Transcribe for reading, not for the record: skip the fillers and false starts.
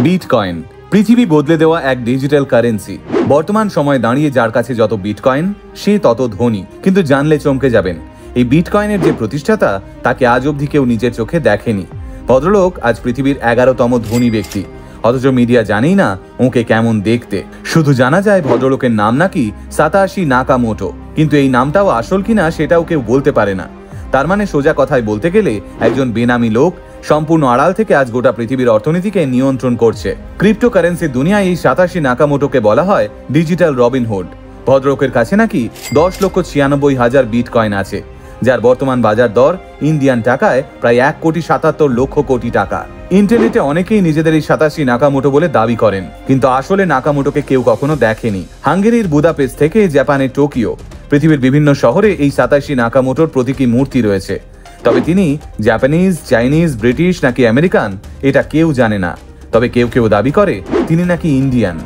Bitcoin পৃথিবী বদলে দেওয়া এক ডিজিটাল কারেন্সি। বর্তমান সময়ে দাঁড়িয়ে যার কাছে যত বিটকয়েন সে তত ধনী, কিন্তু জানলে চমকে যাবেন এই বিটকয়েনের যে প্রতিষ্ঠাতা তাকে আজ অবধি কেউ নিজের চোখে দেখেনি। ভদ্রলোক আজ পৃথিবীর 11তম ধনী ব্যক্তি, অথচ মিডিয়া জানেই না ওকে কেমন দেখতে। শুধু জানা যায় ভদ্রলোকের নাম নাকি সাতোশি নাকামোটো, কিন্তু এই নামটাও আসল কিনা সেটাও কেউ বলতে পারে না। তার মানে সোজা কথায় বলতে গেলে একজন বেনামি লোক সম্পূর্ণ আড়াল থেকে আজ গোটা পৃথিবীর অর্থনীতিকে নিয়ন্ত্রণ করছে। ক্রিপ্টোকারেন্সির দুনিয়ায় এই সাতোশি নাকামোটোকে বলা হয় ডিজিটাল রবিনহুড। ভদ্রলোকের কাছে নাকি 10,96,000 বিটকয়েন আছে, যার বর্তমান বাজার দর ইন্ডিয়ান টাকায় প্রায় 1,77,00,00,000 টাকা। ইন্টারনেটে অনেকেই নিজেদের এই সাতোশি নাকামোটো বলে দাবি করেন, কিন্তু আসলে নাকামোটোকে কেউ কখনো দেখেনি। হাঙ্গেরির বুদাপেস্ট থেকে জাপানের টোকিও, পৃথিবীর বিভিন্ন শহরে এই সাতোশি নাকামোটোর প্রতীকী মূর্তি রয়েছে। তবে তিনি জাপানিজ, চাইনিজ, ব্রিটিশ নাকি আমেরিকান এটা কেউ জানে না। তবে কেউ কেউ দাবি করে তিনি নাকি ইন্ডিয়ান।